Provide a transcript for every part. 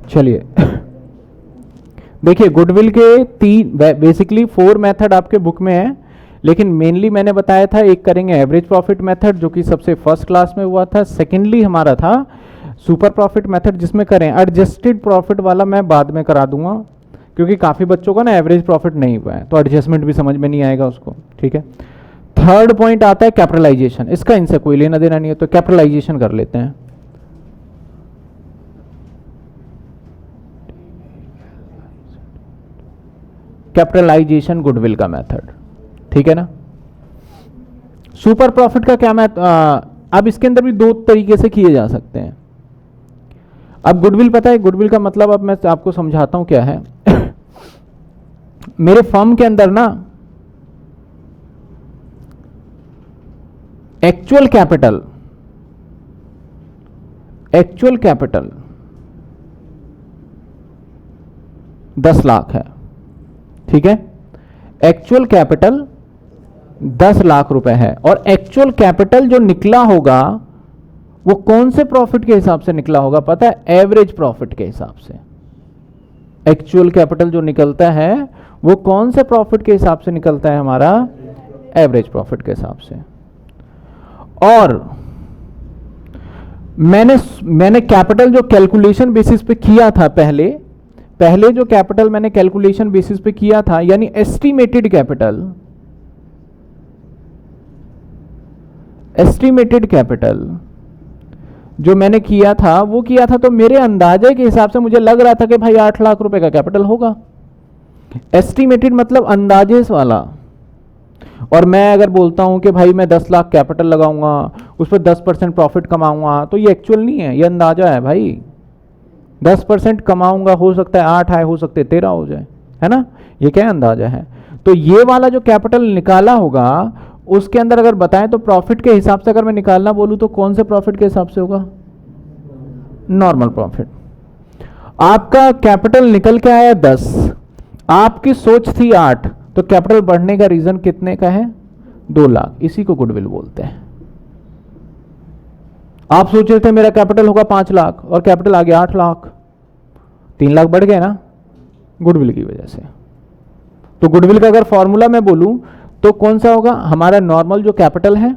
चलिए देखिए, गुडविल के तीन बेसिकली 4 मेथड आपके बुक में है, लेकिन मेनली मैंने बताया था एक करेंगे एवरेज प्रॉफिट मेथड जो कि सबसे फर्स्ट क्लास में हुआ था। सेकेंडली हमारा था सुपर प्रॉफिट मेथड जिसमें करें एडजस्टेड प्रॉफिट वाला, मैं बाद में करा दूंगा क्योंकि काफ़ी बच्चों का ना एवरेज प्रॉफिट नहीं हुआ है तो एडजस्टमेंट भी समझ में नहीं आएगा उसको, ठीक है। थर्ड पॉइंट आता है कैपिटलाइजेशन, इसका इनसे कोई लेना देना नहीं है तो कैपिटलाइजेशन कर लेते हैं। कैपिटलाइजेशन गुडविल का मेथड, ठीक है ना। सुपर प्रॉफिट का क्या अब इसके अंदर भी 2 तरीके से किए जा सकते हैं। अब गुडविल पता है, गुडविल का मतलब अब मैं आपको समझाता हूं क्या है। मेरे फर्म के अंदर ना एक्चुअल कैपिटल 10 लाख है, ठीक है। एक्चुअल कैपिटल 10 लाख रुपए है और एक्चुअल कैपिटल जो निकला होगा वो कौन से प्रॉफिट के हिसाब से निकला होगा पता है? एवरेज प्रॉफिट के हिसाब से। एक्चुअल कैपिटल जो निकलता है वो कौन से प्रॉफिट के हिसाब से निकलता है? हमारा एवरेज प्रॉफिट के हिसाब से। और मैंने कैपिटल जो कैलकुलेशन बेसिस पे किया था पहले जो कैपिटल मैंने कैलकुलेशन बेसिस पे किया था, यानी एस्टिमेटेड कैपिटल जो मैंने किया था तो मेरे अंदाजे के हिसाब से मुझे लग रहा था कि भाई 8 लाख रुपए का कैपिटल होगा। एस्टिमेटेड मतलब अंदाजे वाला। और मैं अगर बोलता हूं कि भाई मैं 10 लाख कैपिटल लगाऊंगा, उस पर 10% प्रॉफिट कमाऊंगा, तो ये एक्चुअल नहीं है, ये अंदाजा है भाई। 10% कमाऊंगा, हो सकता है 8 आए, हो सकते 13 हो जाए, है ना। ये क्या अंदाजा है। तो ये वाला जो कैपिटल निकाला होगा उसके अंदर अगर बताएं तो प्रॉफिट के हिसाब से अगर मैं निकालना बोलूं तो कौन से प्रॉफिट के हिसाब से होगा? Normal profit. आपका कैपिटल निकल के आया 10, आपकी सोच थी 8, तो कैपिटल बढ़ने का रीजन कितने का है? 2 लाख। इसी को गुडविल बोलते हैं। आप सोच रहे थे मेरा कैपिटल होगा 5 लाख और कैपिटल आ गया 8 लाख, 3 लाख बढ़ गए ना गुडविल की वजह से। तो गुडविल का अगर फॉर्मूला मैं बोलूं तो कौन सा होगा? हमारा नॉर्मल जो कैपिटल है,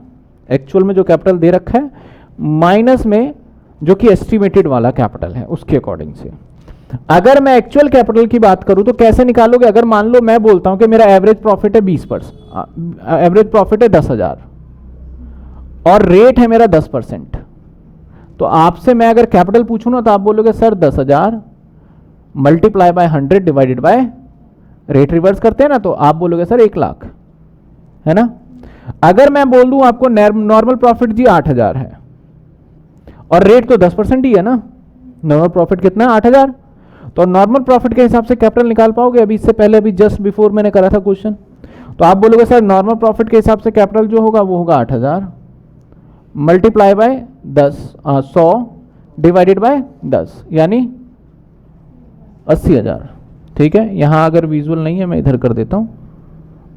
एक्चुअल में जो कैपिटल दे रखा है, माइनस में जो कि एस्टिमेटेड वाला कैपिटल है उसके अकॉर्डिंग से। अगर मैं एक्चुअल कैपिटल की बात करूं तो कैसे निकालोगे? अगर मान लो मैं बोलता हूं कि मेरा एवरेज प्रॉफिट है 20%, एवरेज प्रॉफिट है 10,000 और रेट है मेरा 10%, तो आपसे मैं अगर कैपिटल पूछूं ना तो आप बोलोगे sir 10,000 multiply by 100 divided by rate reverse करते हैं ना, तो आप बोलोगे सर 1 लाख, है ना। अगर मैं बोल दूं आपको नॉर्मल प्रॉफिट जी 8,000 है और रेट तो 10% ही है ना, नॉर्मल प्रॉफिट कितना है? 8,000। तो नॉर्मल प्रॉफिट के हिसाब से कैपिटल निकाल पाओगे? अभी इससे पहले अभी जस्ट बिफोर मैंने करा था क्वेश्चन, तो आप बोलोगे सर नॉर्मल प्रॉफिट के हिसाब से कैपिटल जो होगा वो होगा 8,000 मल्टीप्लाई बाय 100 डिवाइडेड बाय 10 यानी 80,000, ठीक है। यहां अगर विजुअल नहीं है मैं इधर कर देता हूं,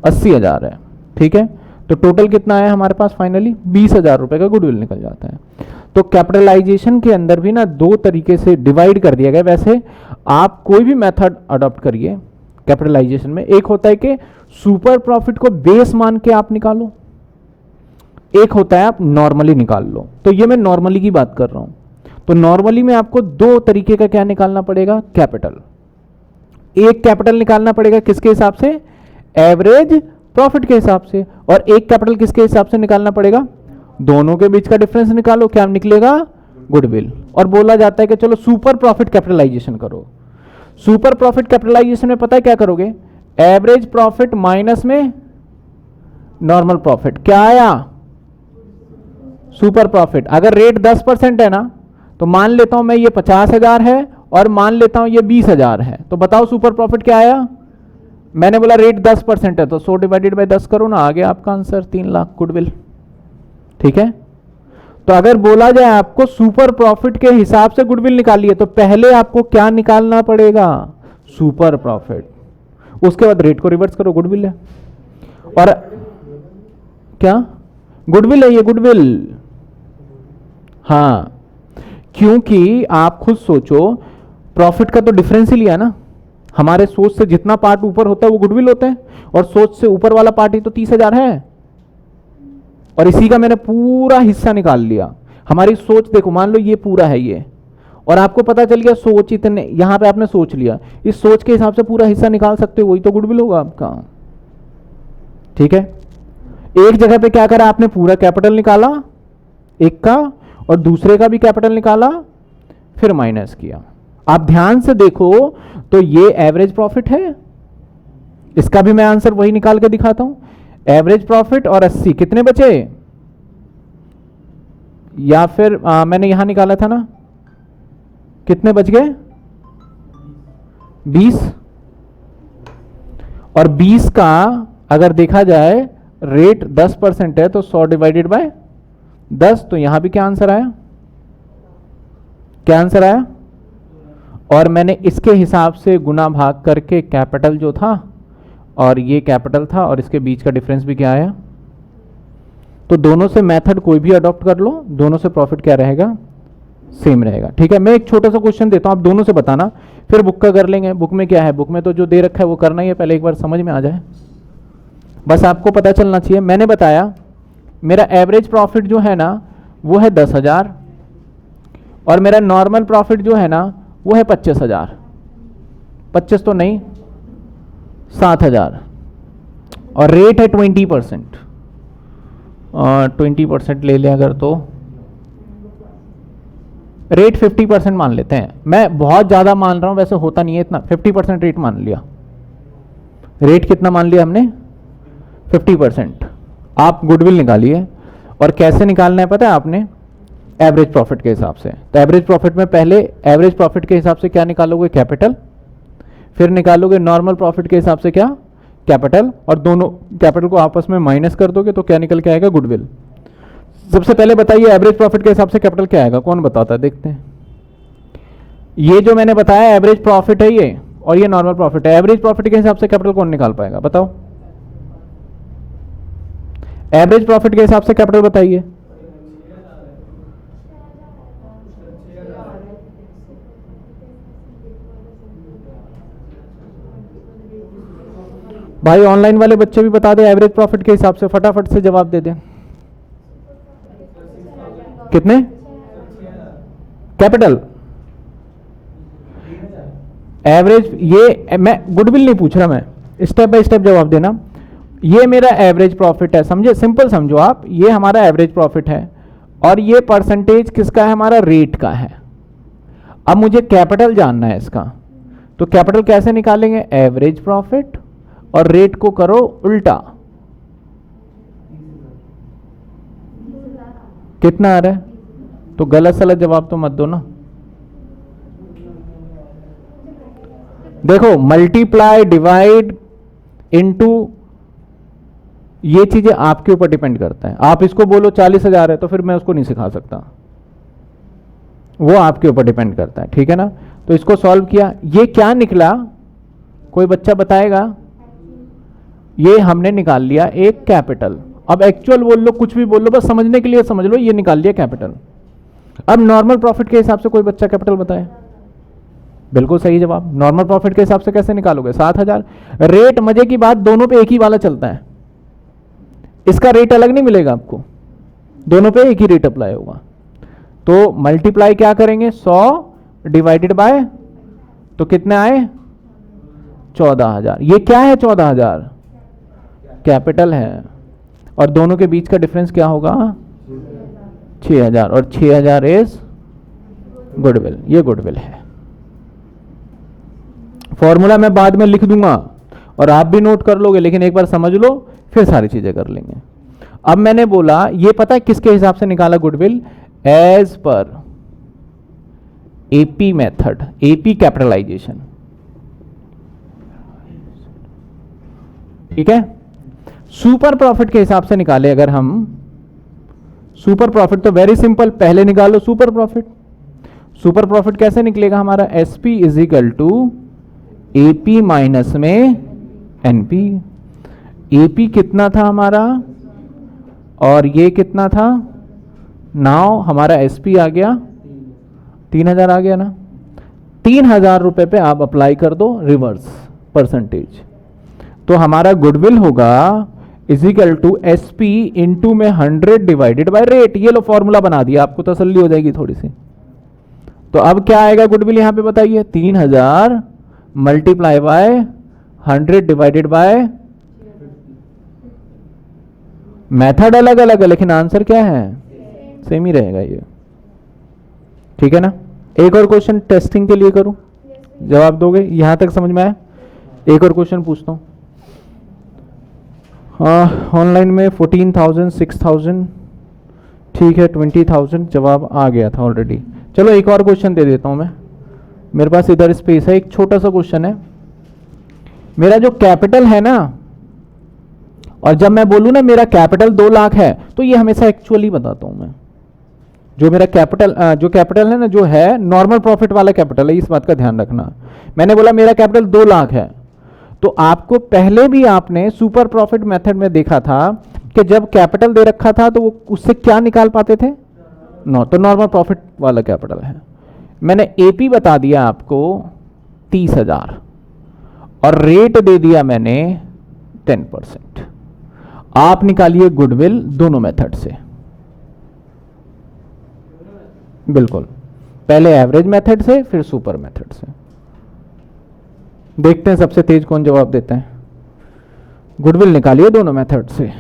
80,000 है, ठीक है। तो टोटल कितना आया हमारे पास? फाइनली 20,000 रुपए का गुडविल निकल जाता है। तो कैपिटलाइजेशन के अंदर भी ना 2 तरीके से डिवाइड कर दिया गया। वैसे आप कोई भी मेथड अडॉप्ट करिए कैपिटलाइजेशन में, एक होता है कि सुपर प्रॉफिट को बेस मान के आप निकालो, एक होता है आप नॉर्मली निकाल लो। तो ये मैं नॉर्मली की बात कर रहा हूं। तो नॉर्मली में आपको 2 तरीके का क्या निकालना पड़ेगा? कैपिटल। एक कैपिटल निकालना पड़ेगा किसके हिसाब से? एवरेज प्रॉफिट के हिसाब से। और एक कैपिटल किसके हिसाब से निकालना पड़ेगा? दोनों के बीच का डिफरेंस निकालो, क्या निकलेगा? गुडविल। और बोला जाता है कि चलो सुपर प्रॉफिट कैपिटलाइजेशन करो। सुपर प्रॉफिट कैपिटलाइजेशन में पता है क्या करोगे? एवरेज प्रॉफिट माइनस में नॉर्मल प्रॉफिट, क्या आया? Super profit. अगर रेट 10% है ना, तो मान लेता हूं मैं ये 50,000 है और मान लेता हूं ये 20,000 है, तो बताओ सुपर प्रॉफिट क्या आया? मैंने बोला रेट 10% है तो 100 डिवाइडेड बाय 10 करो ना, आ गया आपका आंसर 3 लाख गुडविल, ठीक है। तो अगर बोला जाए आपको सुपर प्रॉफिट के हिसाब से गुडविल निकालिए तो पहले आपको क्या निकालना पड़ेगा? Super profit. उसके बाद रेट को रिवर्स करो, गुडविल है। और क्या गुडविल है? ये गुडविल, हाँ, क्योंकि आप खुद सोचो प्रॉफिट का तो डिफरेंस ही लिया ना, हमारे सोच से जितना पार्ट ऊपर होता है वो गुडविल होता है, और सोच से ऊपर वाला पार्ट ही तो 30,000 है, और इसी का मैंने पूरा हिस्सा निकाल लिया। हमारी सोच देखो, मान लो ये पूरा है ये, और आपको पता चल गया सोच इतने, यहां पे आपने सोच लिया, इस सोच के हिसाब से पूरा हिस्सा निकाल सकते हो, वही तो गुडविल होगा आपका। ठीक है, एक जगह पे क्या करा आपने, पूरा कैपिटल निकाला एक का, और दूसरे का भी कैपिटल निकाला, फिर माइनस किया। आप ध्यान से देखो तो ये एवरेज प्रॉफिट है, इसका भी मैं आंसर वही निकाल के दिखाता हूं। एवरेज प्रॉफिट और 80 कितने बचे, या फिर मैंने यहां निकाला था ना, कितने बच गए 20, और 20 का अगर देखा जाए रेट 10% है तो 100 डिवाइडेड बाय 10, तो यहां भी क्या आंसर आया, क्या आंसर आया, और मैंने इसके हिसाब से गुना भाग करके कैपिटल जो था और ये कैपिटल था, और इसके बीच का डिफरेंस भी क्या आया। तो दोनों से मेथड कोई भी अडॉप्ट कर लो, दोनों से प्रॉफिट क्या रहेगा, सेम रहेगा। ठीक है, मैं एक छोटा सा क्वेश्चन देता हूं, आप दोनों से बताना, फिर बुक का कर लेंगे। बुक में क्या है, बुक में तो जो दे रखा है वो करना ही है, पहले एक बार समझ में आ जाए, बस आपको पता चलना चाहिए। मैंने बताया मेरा एवरेज प्रॉफिट जो है ना वो है 10,000, और मेरा नॉर्मल प्रॉफिट जो है ना वो है 25,000, 25 तो नहीं 7,000, और रेट है 20%, और 20% ले लें अगर, तो रेट 50% मान लेते हैं। मैं बहुत ज़्यादा मान रहा हूं, वैसे होता नहीं है इतना, 50% रेट मान लिया। रेट कितना मान लिया हमने, 50%। आप गुडविल निकालिए, और कैसे निकालना है पता है आपने, एवरेज प्रॉफिट के हिसाब से। तो एवरेज प्रॉफिट में पहले एवरेज प्रॉफिट के हिसाब से क्या निकालोगे, कैपिटल, फिर निकालोगे नॉर्मल प्रॉफिट के हिसाब से क्या, कैपिटल, और दोनों कैपिटल को आपस में माइनस कर दोगे तो क्या निकल के आएगा, गुडविल। सबसे पहले बताइए एवरेज प्रॉफिट के हिसाब से कैपिटल क्या आएगा, कौन बताता है, देखते हैं। ये जो मैंने बताया एवरेज प्रॉफिट है ये, और ये नॉर्मल प्रॉफिट है, एवरेज प्रॉफिट के हिसाब से कैपिटल कौन निकाल पाएगा, बताओ। एवरेज प्रॉफिट के हिसाब से कैपिटल बताइए। भाई ऑनलाइन वाले बच्चे भी बता दे, एवरेज प्रॉफिट के हिसाब से फटाफट से जवाब दे दें। कितने, कैपिटल एवरेज, ये मैं गुडविल नहीं पूछ रहा, मैं स्टेप बाय स्टेप जवाब देना। ये मेरा एवरेज प्रॉफिट है, समझे, सिंपल समझो आप, ये हमारा एवरेज प्रॉफिट है, और ये परसेंटेज किसका है, हमारा रेट का है। अब मुझे कैपिटल जानना है इसका, तो कैपिटल कैसे निकालेंगे, एवरेज प्रॉफिट और रेट को करो उल्टा, कितना आ रहा है, तो गलत सलत जवाब तो मत दो ना। देखो मल्टीप्लाई डिवाइड इनटू, ये चीजें आपके ऊपर डिपेंड करता है। आप इसको बोलो 40,000 है तो फिर मैं उसको नहीं सिखा सकता, वो आपके ऊपर डिपेंड करता है, ठीक है ना। तो इसको सॉल्व किया, ये क्या निकला, कोई बच्चा बताएगा। ये हमने निकाल लिया एक कैपिटल, अब एक्चुअल बोल लो कुछ भी बोल लो, बस समझने के लिए समझ लो, ये निकाल लिया कैपिटल। अब नॉर्मल प्रॉफिट के हिसाब से कोई बच्चा कैपिटल बताए, बिल्कुल सही जवाब। नॉर्मल प्रॉफिट के हिसाब से कैसे निकालोगे, 7,000। रेट, मजे की बात, दोनों पे एक ही वाला चलता है, इसका रेट अलग नहीं मिलेगा आपको, दोनों पे एक ही रेट अप्लाई होगा। तो मल्टीप्लाई क्या करेंगे, 100 डिवाइडेड बाय, तो कितने आए, 14,000। ये क्या है, 14,000 कैपिटल है, और दोनों के बीच का डिफरेंस क्या होगा, 6,000, और 6,000 इज गुडविल, ये गुडविल है। फॉर्मूला मैं बाद में लिख दूंगा और आप भी नोट कर लोगे, लेकिन एक बार समझ लो फिर सारी चीजें कर लेंगे। अब मैंने बोला ये पता है किसके हिसाब से निकाला goodwill, as per AP method, AP capitalisation, ठीक है। सुपर प्रॉफिट के हिसाब से निकाले अगर हम, सुपर प्रॉफिट तो वेरी सिंपल, पहले निकालो सुपर प्रॉफिट। सुपर प्रॉफिट कैसे निकलेगा हमारा, SP is equal to AP minus में एनपी। एपी कितना था हमारा और ये कितना था, नाउ हमारा एसपी आ गया 3,000 आ गया ना। 3,000 रुपए पे आप अप्लाई कर दो रिवर्स परसेंटेज, तो हमारा गुडविल होगा equal to S P into में 100 डिवाइडेड बाय रेट। ये लो फॉर्मूला बना दिया, आपको तसल्ली हो जाएगी थोड़ी सी। तो अब क्या आएगा गुडविल यहां पे बताइए, 3,000 multiply by 100 divided by, method अलग अलग है लेकिन आंसर क्या है, सेम ही रहेगा ये। ठीक है ना। एक और क्वेश्चन टेस्टिंग के लिए करूं, जवाब दोगे? यहां तक समझ में आया? एक और क्वेश्चन पूछता हूं। ऑनलाइन में 14,000 6,000, ठीक है 20,000 जवाब आ गया था ऑलरेडी। चलो एक और क्वेश्चन दे देता हूं मैं, मेरे पास इधर स्पेस है। एक छोटा सा क्वेश्चन है, मेरा जो कैपिटल है ना, और जब मैं बोलूं ना मेरा कैपिटल 2 लाख है, तो ये हमेशा एक्चुअली बताता हूं मैं। जो मेरा कैपिटल जो कैपिटल है ना, जो है नॉर्मल प्रॉफिट वाला कैपिटल है, इस बात का ध्यान रखना। मैंने बोला मेरा कैपिटल 2 लाख है, तो आपको पहले भी आपने सुपर प्रॉफिट मेथड में देखा था कि जब कैपिटल दे रखा था तो वो उससे क्या निकाल पाते थे, तो नॉर्मल प्रॉफिट वाला कैपिटल है। मैंने एपी बता दिया आपको 30,000 और रेट दे दिया मैंने 10%। आप निकालिए गुडविल दोनों मेथड से। बिल्कुल, पहले एवरेज मेथड से फिर सुपर मेथड से। देखते हैं सबसे तेज कौन जवाब देता है। गुडविल निकालिए दोनों मेथड से।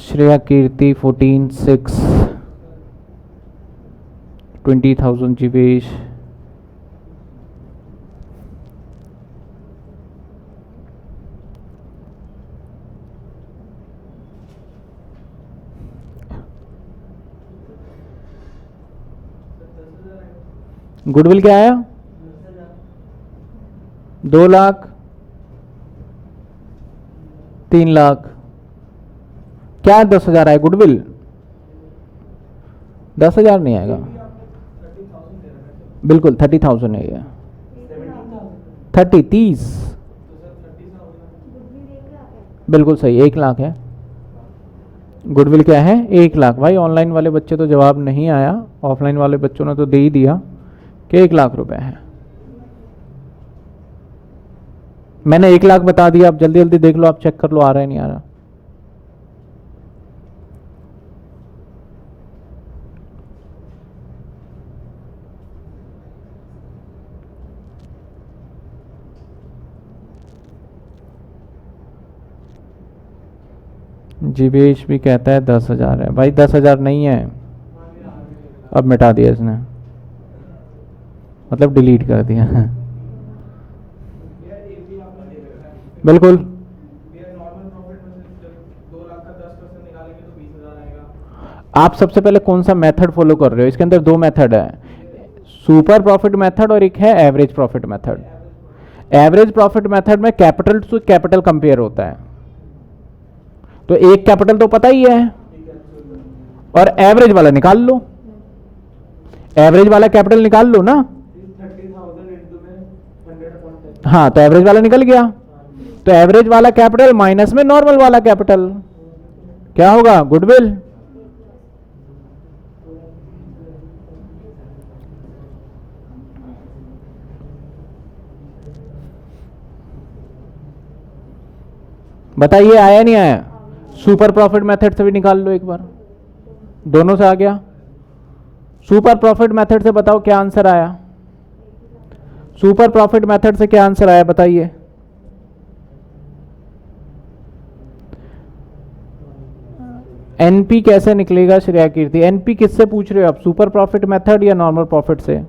श्रेया कीर्ति 14,600, 20,000 जीवेश, गुडविल क्या आया 2 लाख, 3 लाख, क्या 10,000 आया गुडविल? 10,000 नहीं आएगा, बिल्कुल 30,000 है ये, 30 बिल्कुल सही, 1 लाख है गुडविल। क्या है 1 लाख। भाई ऑनलाइन वाले बच्चे तो जवाब नहीं आया, ऑफलाइन वाले बच्चों ने तो दे ही दिया कि 1 लाख रुपए है। मैंने 1 लाख बता दिया, आप जल्दी जल्दी देख लो, आप चेक कर लो आ रहा है नहीं आ रहा। जीवेश भी कहता है 10,000 है। भाई 10,000 नहीं है, अब मिटा दिया इसने, मतलब डिलीट कर दिया। बिल्कुल, आप सबसे पहले कौन सा मेथड फॉलो कर रहे हो? इसके अंदर 2 मेथड है, सुपर प्रॉफिट मेथड और एक है average profit method. Average profit method में कैपिटल टू कैपिटल कंपेयर होता है, तो एक कैपिटल तो पता ही है, और एवरेज वाला निकाल लो, एवरेज वाला कैपिटल निकाल लो ना। हाँ, तो एवरेज वाला निकल गया, तो एवरेज वाला कैपिटल माइनस में नॉर्मल वाला कैपिटल, क्या होगा गुडविल। बताइए आया नहीं आया? सुपर प्रॉफिट मेथड से भी निकाल लो एक बार, दोनों से आ गया। सुपर प्रॉफिट मेथड से बताओ क्या आंसर आया, सुपर प्रॉफिट मेथड से क्या आंसर आया बताइए। एनपी कैसे निकलेगा श्रेया कीर्ति? एनपी किससे पूछ रहे हो आप, सुपर प्रॉफिट मेथड या नॉर्मल प्रॉफिट से?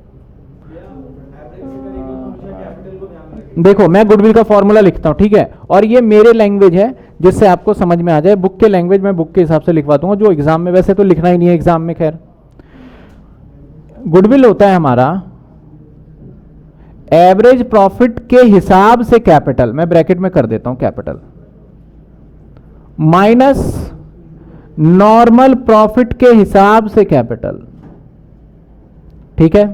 देखो मैं गुडविल का फॉर्मूला लिखता हूं, ठीक है, और ये मेरे लैंग्वेज है जिससे आपको समझ में आ जाए। बुक के लैंग्वेज में बुक के हिसाब से लिखवा दूंगा, जो एग्जाम में वैसे तो लिखना ही नहीं है एग्जाम में। खैर गुडविल होता है हमारा एवरेज प्रॉफिट के हिसाब से कैपिटल, मैं ब्रैकेट में कर देता हूं कैपिटल, माइनस नॉर्मल प्रॉफिट के हिसाब से कैपिटल। ठीक है,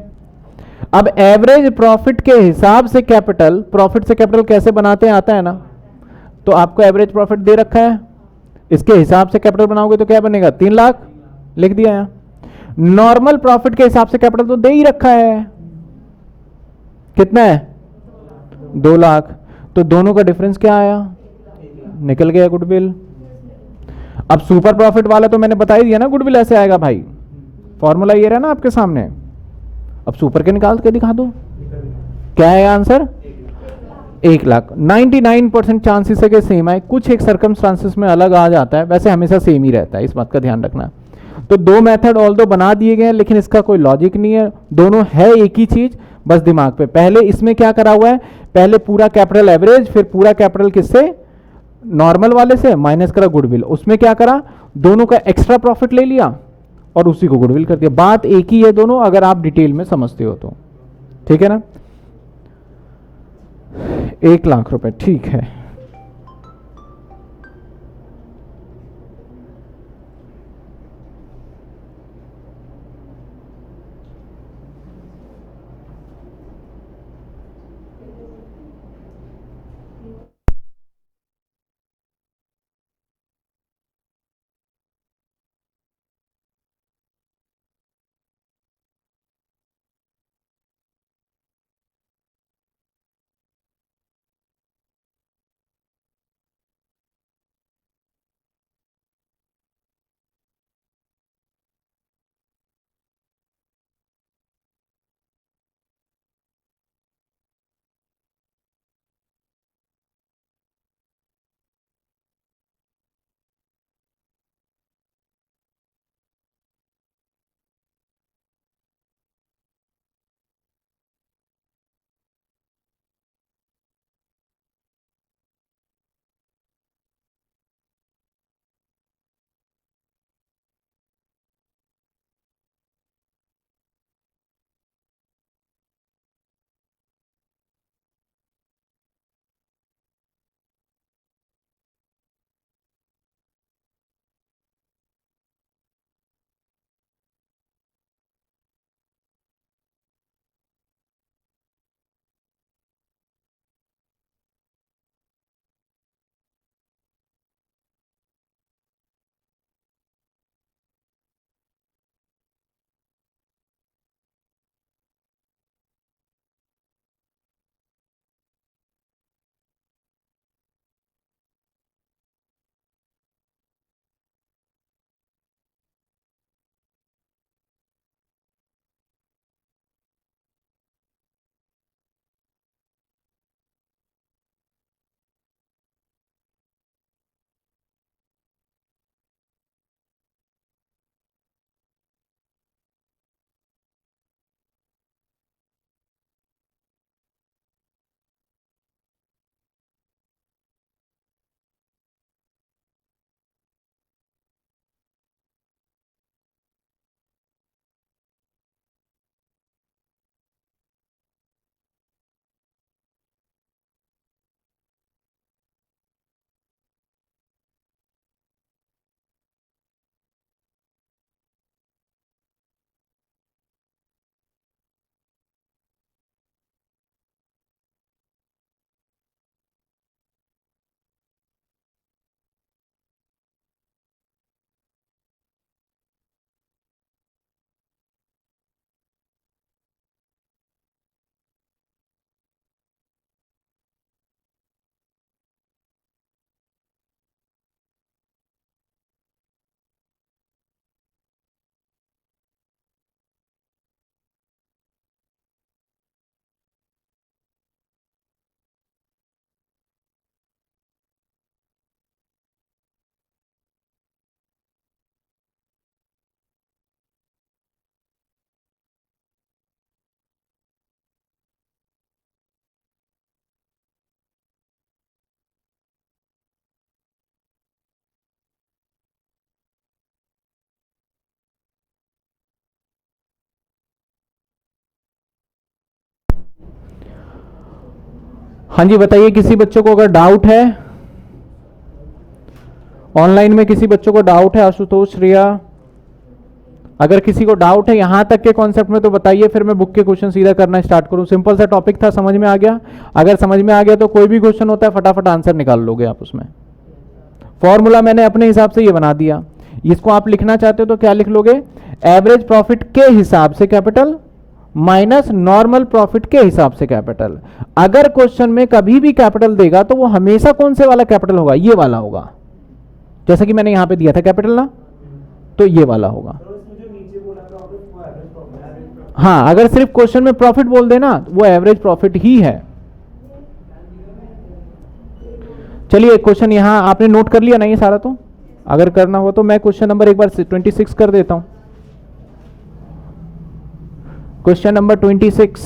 अब एवरेज प्रॉफिट के हिसाब से कैपिटल, प्रॉफिट से कैपिटल कैसे बनाते हैं आता है ना, तो आपको एवरेज प्रॉफिट दे रखा है, इसके हिसाब से कैपिटल बनाओगे तो क्या बनेगा 3 लाख, लिख दिया यहां। नॉर्मल प्रॉफिट के हिसाब से कैपिटल तो दे ही रखा है, कितना है 2 लाख, तो दोनों का डिफरेंस क्या आया, निकल गया गुडविल। अब सुपर प्रॉफिट वाला तो मैंने बता ही दिया ना, गुडविल ऐसे आएगा भाई, फॉर्मूला ये रहा ना आपके सामने। अब सुपर के निकाल के दिखा दो, क्या है आंसर 1 लाख। 99% चांसेस है कि सेम आए, कुछ एक सर्कमस्टांसेस में अलग आ जाता है, वैसे हमेशा सेम ही रहता है, इस बात का ध्यान रखना। तो 2 मेथड ऑल दो बना दिए गए हैं, लेकिन इसका कोई लॉजिक नहीं है, दोनों है एक ही चीज, बस दिमाग पे। पहले इसमें क्या करा हुआ है, पहले पूरा कैपिटल एवरेज, फिर पूरा कैपिटल किससे, नॉर्मल वाले से माइनस करा गुडविल, उसमें क्या करा, दोनों का एक्स्ट्रा प्रॉफिट ले लिया और उसी को गुडविल कर दिया। बात एक ही है दोनों, अगर आप डिटेल में समझते हो तो, ठीक है ना। 1 लाख रुपए, ठीक है। हाँ जी बताइए, किसी बच्चों को अगर डाउट है, ऑनलाइन में किसी बच्चों को डाउट है, आशुतोष, रिया, अगर किसी को डाउट है यहां तक के कॉन्सेप्ट में तो बताइए, फिर मैं बुक के क्वेश्चन सीधा करना स्टार्ट करूं। सिंपल सा टॉपिक था, समझ में आ गया? अगर समझ में आ गया तो कोई भी क्वेश्चन होता है फटाफट आंसर निकाल लोगे आप उसमें। फॉर्मूला मैंने अपने हिसाब से ये बना दिया, इसको आप लिखना चाहते हो तो क्या लिख लोगे, एवरेज प्रॉफिट के हिसाब से कैपिटल माइनस नॉर्मल प्रॉफिट के हिसाब से कैपिटल। अगर क्वेश्चन में कभी भी कैपिटल देगा तो वो हमेशा कौन से वाला कैपिटल होगा, ये वाला होगा, जैसा कि मैंने यहां पे दिया था कैपिटल ना, तो ये वाला होगा। हाँ, अगर सिर्फ क्वेश्चन में प्रॉफिट बोल देना वो एवरेज प्रॉफिट ही है। चलिए क्वेश्चन यहां आपने नोट कर लिया ना ये सारा, तो अगर करना हो तो मैं क्वेश्चन नंबर एक बार 26 कर देता हूं। क्वेश्चन नंबर 26,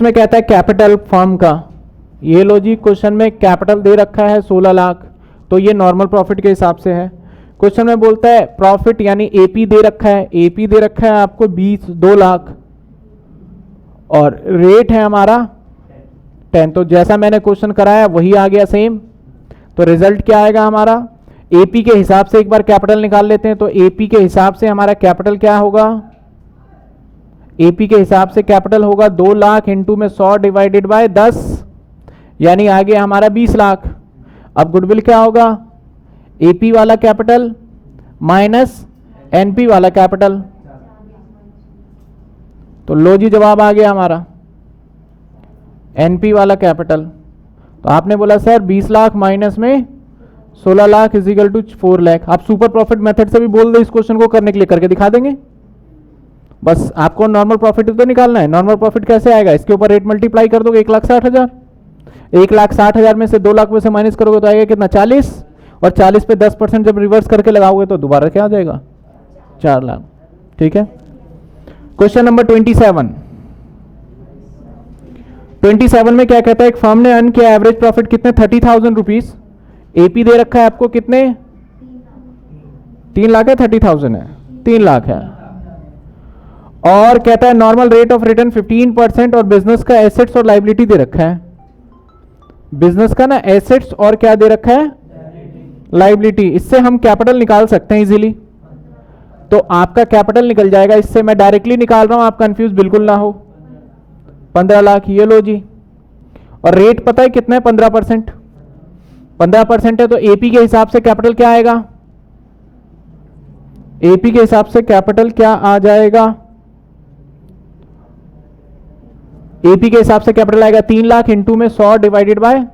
में कहता है कैपिटल फर्म का, ये लो जी, क्वेश्चन में कैपिटल दे रखा है 16 लाख, तो ये नॉर्मल प्रॉफिट के हिसाब से है। क्वेश्चन में बोलता है प्रॉफिट यानी एपी दे रखा है, एपी दे रखा है आपको 2 लाख और रेट है हमारा 10। तो जैसा मैंने क्वेश्चन कराया वही आ गया सेम। तो रिजल्ट क्या आएगा हमारा, एपी के हिसाब से एक बार कैपिटल निकाल लेते हैं। तो एपी के हिसाब से हमारा कैपिटल क्या होगा, एपी के हिसाब से कैपिटल होगा 2 लाख इंटू में 100 डिवाइडेड बाय 10, यानी आ गया हमारा 20 लाख। अब गुडविल क्या होगा, एपी वाला कैपिटल माइनस एनपी वाला कैपिटल। तो लो जी जवाब आ गया हमारा एनपी वाला कैपिटल। तो आपने बोला सर 20 लाख माइनस में 16 lakh is equal to 4 lakh. आप सुपर प्रॉफिट मेथड से भी बोल दो इस क्वेश्चन को करने के लिए, करके दिखा देंगे। बस आपको नॉर्मल प्रॉफिट तो निकालना है। नॉर्मल प्रॉफिट कैसे आएगा, इसके ऊपर रेट मल्टीप्लाई कर दोगे 1,60,000, 1,60,000 में से 2 लाख में से माइनस करोगे तो आएगा कितना 40, और 40 पे 10% जब रिवर्स करके लगाओगे तो दोबारा क्या आ जाएगा 4 लाख। ठीक है। क्वेश्चन नंबर 27 में क्या कहता है, एक फर्म ने अर्न किया एवरेज प्रॉफिट कितने 30,000 रुपीज, एपी दे रखा है आपको कितने 3 लाख है, 30,000 है 3 लाख है, और कहता है नॉर्मल रेट ऑफ रिटर्न 15% और बिजनेस का एसेट्स और लाइबिलिटी दे रखा है। बिजनेस का ना एसेट्स और क्या दे रखा है, लाइबिलिटी। इससे हम कैपिटल निकाल सकते हैं इजीली। तो आपका कैपिटल निकल जाएगा, इससे मैं डायरेक्टली निकाल रहा हूं, आप कंफ्यूज बिल्कुल ना हो। 15 लाख ये लो जी, और रेट पता है कितना है 15%। 15% है तो एपी के हिसाब से कैपिटल क्या आएगा, एपी के हिसाब से कैपिटल क्या आ जाएगा, एपी के हिसाब से कैपिटल आएगा 3 लाख इंटू में 100 डिवाइडेड बाय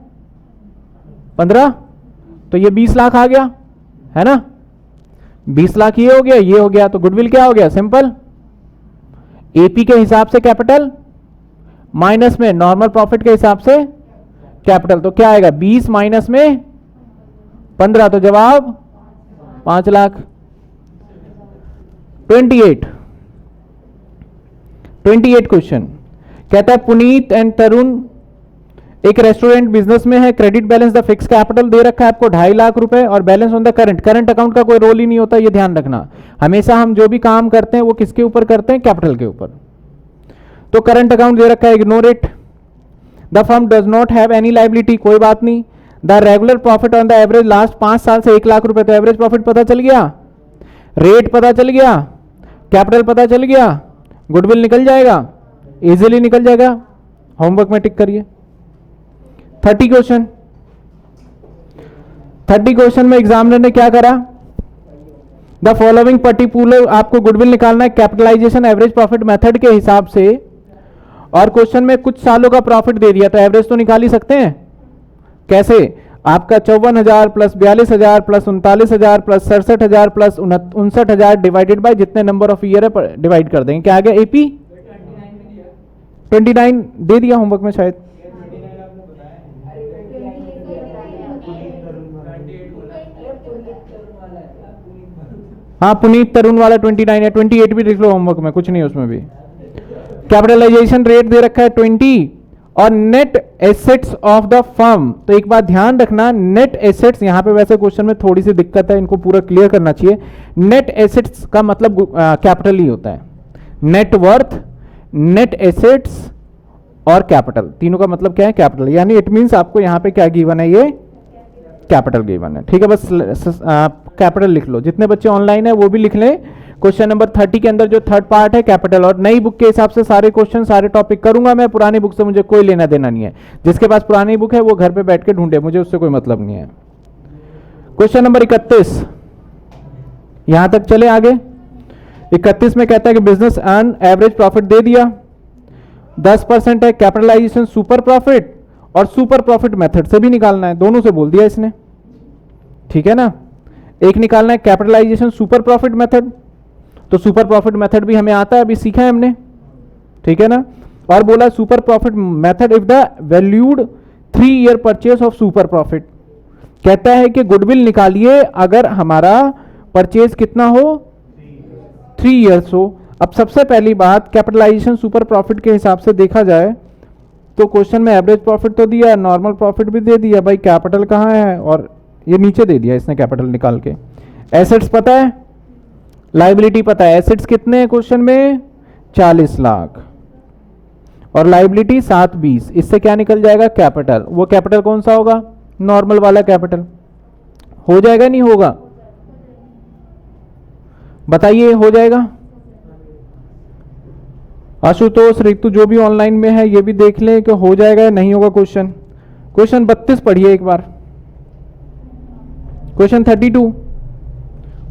15, तो ये 20 लाख आ गया है ना। 20 लाख ये हो गया, ये हो गया, तो गुडविल क्या हो गया, सिंपल एपी के हिसाब से कैपिटल माइनस में नॉर्मल प्रॉफिट के हिसाब से कैपिटल। तो क्या आएगा 20 माइनस में 15, तो जवाब 5 लाख। 28 क्वेश्चन कहता है पुनीत एंड तरुण एक रेस्टोरेंट बिजनेस में है, credit balance the fix capital दे रखा है आपको 2.5 लाख रुपए और balance on the current account का कोई रोल ही नहीं होता, ये ध्यान रखना। हमेशा हम जो भी काम करते हैं वो किसके ऊपर करते हैं, कैपिटल के ऊपर। तो करंट अकाउंट दे रखा है, ignore it. The firm does not have any liability, कोई बात नहीं। The regular profit on the average last 5 साल से 1 लाख रुपए, तो एवरेज प्रॉफिट पता चल गया, रेट पता चल गया, कैपिटल पता चल गया, गुडविल निकल जाएगा, इजीली निकल जाएगा। होमवर्क में टिक करिए। 30 क्वेश्चन में एग्जामिनर ने क्या करा, द फॉलोइंग पर्टिकुलर, आपको गुडविल निकालना है कैपिटलाइजेशन एवरेज प्रॉफिट मेथड के हिसाब से, और क्वेश्चन में कुछ सालों का प्रॉफिट दे दिया, तो एवरेज तो निकाल ही सकते हैं। कैसे, आपका 54,000 plus 42,000 plus 39,000 plus 67,000 plus 59,000 divided by जितने नंबर ऑफ ईयर है डिवाइड कर देंगे, क्या आ गया एपी 29 दे दिया होमवर्क में शायद। हाँ पुनीत तरुण वाला 29 है, 28 भी लिख लो होमवर्क में, कुछ नहीं उसमें भी। कैपिटलाइजेशन रेट दे रखा है 20 और net assets of the firm. तो एक बात ध्यान रखना, नेट एसेट्स, यहां पे वैसे क्वेश्चन में थोड़ी सी दिक्कत है, इनको पूरा क्लियर करना चाहिए। नेट एसेट्स का मतलब कैपिटल ही होता है, नेट वर्थ, नेट एसेट्स और कैपिटल, तीनों का मतलब क्या है, कैपिटल। यानी इट मींस आपको यहां पे क्या गिवन है, ये कैपिटल गिवन है। ठीक है, बस कैपिटल लिख लो। जितने बच्चे ऑनलाइन है वो भी लिख लें, क्वेश्चन नंबर 30 के अंदर जो थर्ड पार्ट है कैपिटल, और नई बुक के हिसाब से सारे क्वेश्चन सारे टॉपिक करूंगा मैं, पुरानी बुक से मुझे कोई लेना देना नहीं है। जिसके पास पुरानी बुक है वो घर पे बैठ के ढूंढे, मुझे उससे कोई मतलब नहीं है। क्वेश्चन नंबर 31, यहां तक चले आगे। 31 में कहता है कि बिजनेस अर्न एवरेज प्रॉफिट दे दिया, 10% है कैपिटलाइजेशन सुपर प्रॉफिट, और सुपर प्रॉफिट मेथड से भी निकालना है, दोनों से बोल दिया इसने, ठीक है ना। एक निकालना है कैपिटलाइजेशन सुपर प्रॉफिट मेथड, तो सुपर प्रॉफिट मेथड भी हमें आता है, अभी सीखा है हमने, ठीक है ना। और बोला super profit method if the valued 3 year purchase of super profit, कहता है कि गुडविल निकालिए अगर हमारा परचेज कितना हो, 3 ईयर्स हो। अब सबसे पहली बात, कैपिटलाइजेशन सुपर प्रॉफिट के हिसाब से देखा जाए तो क्वेश्चन में एवरेज प्रॉफिट तो दिया, नॉर्मल प्रॉफिट भी दे दिया, भाई कैपिटल कहाँ है, और ये नीचे दे दिया इसने कैपिटल निकाल के। एसेट्स पता है, लाइबिलिटी पता है, एसेट्स कितने हैं क्वेश्चन में 40 लाख, और लाइबिलिटी 720, इससे क्या निकल जाएगा कैपिटल। वो कैपिटल कौन सा होगा, नॉर्मल वाला कैपिटल। हो जाएगा नहीं होगा, बताइए हो जाएगा। आशुतोष, रितु, जो भी ऑनलाइन में है ये भी देख लें कि हो जाएगा या नहीं होगा क्वेश्चन। क्वेश्चन 32 पढ़िए एक बार। क्वेश्चन 32,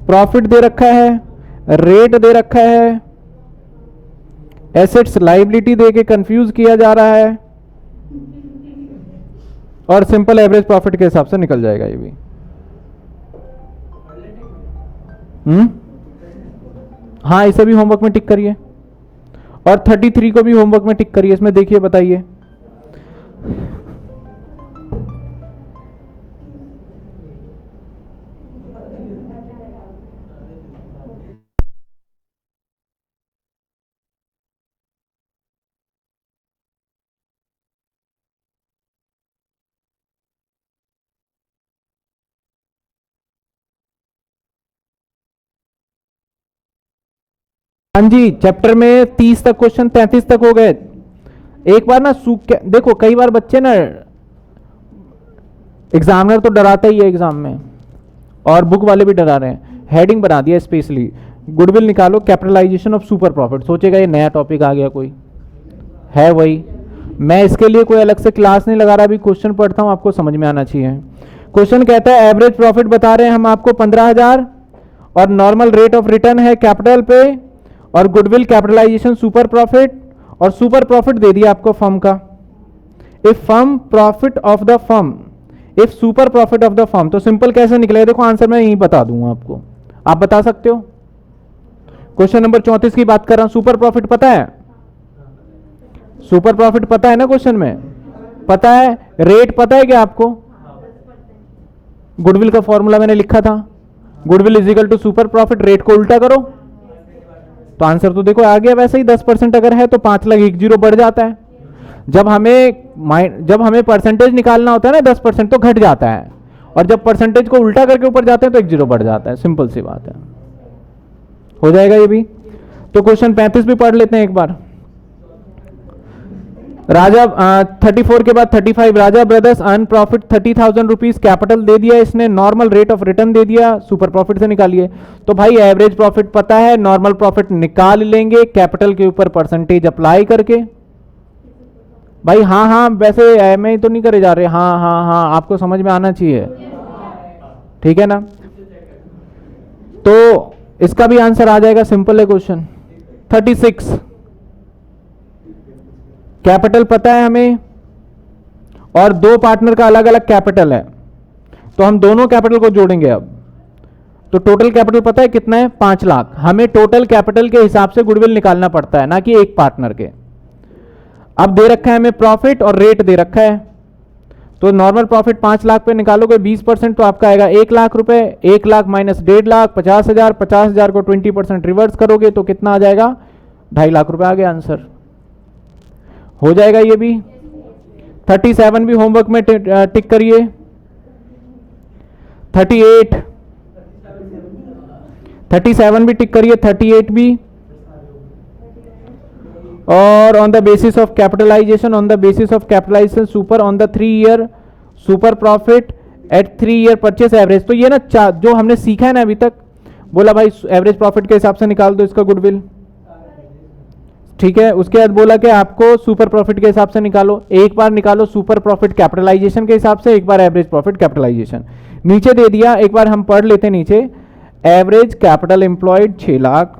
प्रॉफिट दे रखा है, रेट दे रखा है, एसेट्स लाइबिलिटी दे के कंफ्यूज किया जा रहा है, और सिंपल एवरेज प्रॉफिट के हिसाब से निकल जाएगा ये भी। हाँ, इसे भी होमवर्क में टिक करिए, और 33 को भी होमवर्क में टिक करिए। इसमें देखिए, बताइए। हाँ जी, चैप्टर में 30 तक क्वेश्चन, 33 तक हो गए। एक बार ना देखो, कई बार बच्चे ना, एग्जामिनर तो डराता ही है एग्जाम में, और बुक वाले भी डरा रहे हैं। हेडिंग बना दिया स्पेशली, गुडविल निकालो कैपिटलाइजेशन ऑफ सुपर प्रॉफिट। सोचेगा ये नया टॉपिक आ गया, कोई है वही। मैं इसके लिए कोई अलग से क्लास नहीं लगा रहा, अभी क्वेश्चन पढ़ता हूं, आपको समझ में आना चाहिए। क्वेश्चन कहता है एवरेज प्रॉफिट बता रहे हैं हम आपको 15,000, और नॉर्मल रेट ऑफ रिटर्न है कैपिटल पे, और गुडविल कैपिटलाइजेशन सुपर प्रॉफिट, और सुपर प्रॉफिट दे दिया आपको फर्म का। If firm profit of the firm, if super profit of the firm, तो सिंपल कैसे निकलेगा, देखो आंसर मैं यही बता दूंगा आपको, आप बता सकते हो। क्वेश्चन नंबर 34 की बात कर रहा हूं। सुपर प्रॉफिट पता है, सुपर प्रॉफिट पता है ना, क्वेश्चन में पता है। रेट पता है क्या आपको, गुडविल का फॉर्मूला मैंने लिखा था, goodwill is equal to super profit, rate को उल्टा करो तो आंसर तो देखो आ गया। वैसे ही 10% अगर है तो 5 लाख 1 जीरो बढ़ जाता है। जब हमें परसेंटेज निकालना होता है ना 10%, तो घट जाता है, और जब परसेंटेज को उल्टा करके ऊपर जाते हैं तो 1 जीरो बढ़ जाता है। सिंपल सी बात है, हो जाएगा ये भी। तो क्वेश्चन 35 भी पढ़ लेते हैं एक बार। राजा 34 के बाद 35, Raja brothers earn profit 30,000 rupees, capital दे दिया इसने, नॉर्मल रेट ऑफ रिटर्न दे दिया, सुपर प्रॉफिट से निकालिए। तो भाई एवरेज प्रॉफिट पता है, नॉर्मल प्रॉफिट निकाल लेंगे कैपिटल के ऊपर परसेंटेज अप्लाई करके। भाई हाँ हाँ, वैसे एमए तो नहीं करे जा रहे, हाँ हाँ हाँ, आपको समझ में आना चाहिए, ठीक है ना। तो इसका भी आंसर आ जाएगा, सिंपल है क्वेश्चन। 36, कैपिटल पता है हमें, और दो पार्टनर का अलग अलग कैपिटल है, तो हम दोनों कैपिटल को जोड़ेंगे अब। तो टोटल कैपिटल पता है कितना है, 5 लाख। हमें टोटल कैपिटल के हिसाब से गुडविल निकालना पड़ता है, ना कि एक पार्टनर के। अब दे रखा है हमें प्रॉफिट और रेट दे रखा है, तो नॉर्मल प्रॉफिट 5 लाख पे निकालोगे 20% तो आपका आएगा 1 लाख रुपए। 1 लाख माइनस 1.5 लाख 50,000, 50,000 को 20% रिवर्स करोगे तो कितना आ जाएगा, 2.5 लाख रुपए आ गया आंसर। हो जाएगा ये भी। 37 भी होमवर्क में टिक करिए। 37 भी टिक करिए, 38 भी। और on the basis of capitalisation, on the basis of capitalisation super on the 3 year super profit at 3 year purchase average. तो ये ना जो हमने सीखा है ना अभी तक, बोला भाई एवरेज प्रॉफिट के हिसाब से निकाल दो इसका गुडविल, ठीक है। उसके बाद बोला कि आपको सुपर प्रॉफिट के हिसाब से निकालो, एक बार निकालो सुपर प्रॉफिट कैपिटलाइजेशन के हिसाब से, एक बार एवरेज प्रॉफिट कैपिटलाइजेशन। नीचे दे दिया, एक बार हम पढ़ लेते नीचे, average capital employed 6 lakh,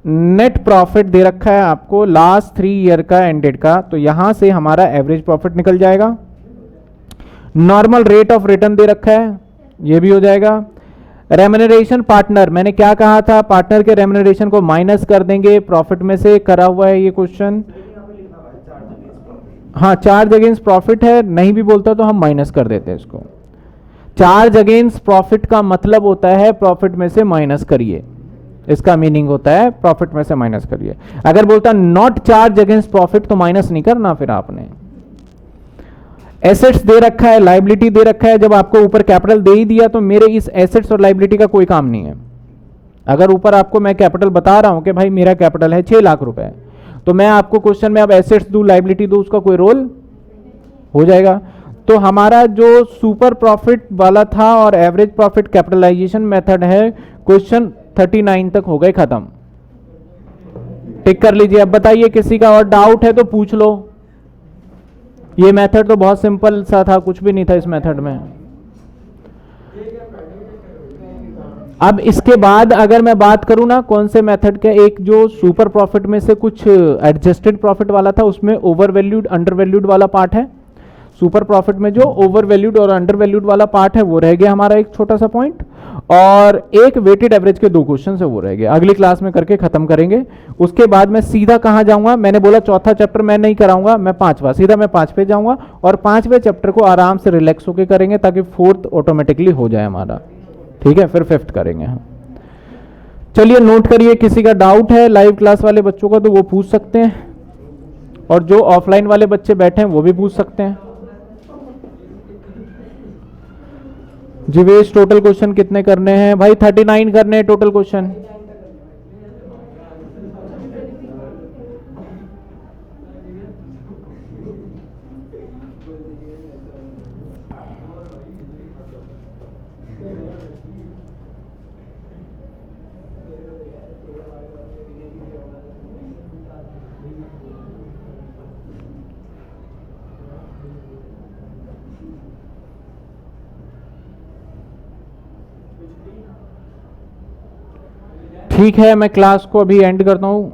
net profit दे रखा है आपको लास्ट 3 ईयर का एंडेड का, तो यहां से हमारा एवरेज प्रॉफिट निकल जाएगा। नॉर्मल रेट ऑफ रिटर्न दे रखा है, ये भी हो जाएगा। रेम्यूनरेशन पार्टनर, मैंने क्या कहा था, पार्टनर के रेम्यूनरेशन को माइनस कर देंगे प्रॉफिट में से, करा हुआ है ये क्वेश्चन। हाँ, चार्ज अगेंस्ट प्रॉफिट है, नहीं भी बोलता तो हम माइनस कर देते हैं इसको। चार्ज अगेंस्ट प्रॉफिट का मतलब होता है प्रॉफिट में से माइनस करिए, इसका मीनिंग होता है प्रॉफिट में से माइनस करिए। अगर बोलता नॉट चार्ज अगेंस्ट प्रॉफिट तो माइनस नहीं करना फिर आपने। एसेट्स दे रखा है, लाइबिलिटी दे रखा है, जब आपको ऊपर कैपिटल दे ही दिया तो मेरे इस एसेट्स और लाइबिलिटी का कोई काम नहीं है। अगर ऊपर आपको मैं कैपिटल बता रहा हूं कि भाई मेरा कैपिटल है 6 लाख रुपए, तो मैं आपको क्वेश्चन में अब एसेट्स दूं लाइबिलिटी दूं, उसका कोई रोल हो जाएगा। तो हमारा जो सुपर प्रॉफिट वाला था और एवरेज प्रॉफिट कैपिटलाइजेशन मेथड है, क्वेश्चन 39 तक हो गए खत्म, टिक कर लीजिए। अब बताइए किसी का और डाउट है तो पूछ लो। ये मेथड तो बहुत सिंपल सा था, कुछ भी नहीं था इस मेथड में। अब इसके बाद अगर मैं बात करूं ना कौन से मेथड के, एक जो सुपर प्रॉफिट में से कुछ एडजस्टेड प्रॉफिट वाला था, उसमें ओवर वैल्यूड अंडर वैल्यूड वाला पार्ट है। सुपर प्रॉफिट में जो ओवर वैल्यूड और अंडर वैल्यूड वाला पार्ट है वो रह गया हमारा एक छोटा सा पॉइंट, और एक वेटेड एवरेज के 2 क्वेश्चन है वो रह गए, अगली क्लास में करके खत्म करेंगे। उसके बाद मैं सीधा कहां जाऊंगा, मैंने बोला चौथा चैप्टर मैं नहीं कराऊंगा, मैं 5वां, सीधा मैं 5 पे जाऊंगा और 5वें चैप्टर को आराम से रिलैक्स होकर करेंगे ताकि 4th ऑटोमेटिकली हो जाए हमारा, ठीक है। फिर 5th करेंगे हम। चलिए नोट करिए, किसी का डाउट है लाइव क्लास वाले बच्चों का तो वो पूछ सकते हैं, और जो ऑफलाइन वाले बच्चे बैठे हैं वो भी पूछ सकते हैं। जीवेश टोटल क्वेश्चन कितने करने हैं भाई? 39 करने हैं टोटल क्वेश्चन। ठीक है, मैं क्लास को अभी एंड करता हूं।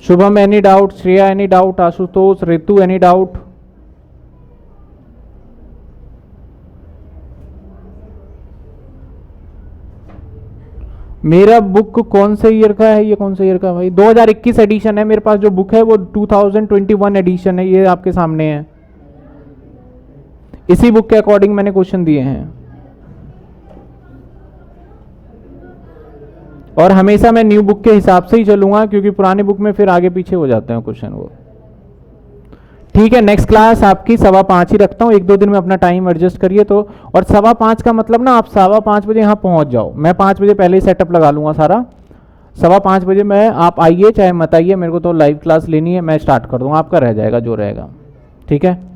Shubham any doubt, Shreya any doubt, Ashutosh, Ritu any doubt? मेरा बुक कौन से ईयर का है? ये कौन से ईयर का भाई? 2021 एडिशन है मेरे पास। जो बुक है वो 2021 एडिशन है, ये आपके सामने है। इसी बुक के अकॉर्डिंग मैंने क्वेश्चन दिए हैं, और हमेशा मैं न्यू बुक के हिसाब से ही चलूंगा क्योंकि पुरानी बुक में फिर आगे पीछे हो जाते हैं क्वेश्चन वो। ठीक है, नेक्स्ट क्लास आपकी 5:15 ही रखता हूँ, 1-2 दिन में अपना टाइम एडजस्ट करिए तो। और 5:15 का मतलब ना आप 5:15 बजे यहाँ पहुंच जाओ, मैं 5 बजे पहले ही सेटअप लगा लूंगा सारा। 5:15 बजे मैं, आप आइए चाहे मत आइए, मेरे को तो लाइव क्लास लेनी है, मैं स्टार्ट कर दूंगा, आपका रह जाएगा जो रहेगा, ठीक है।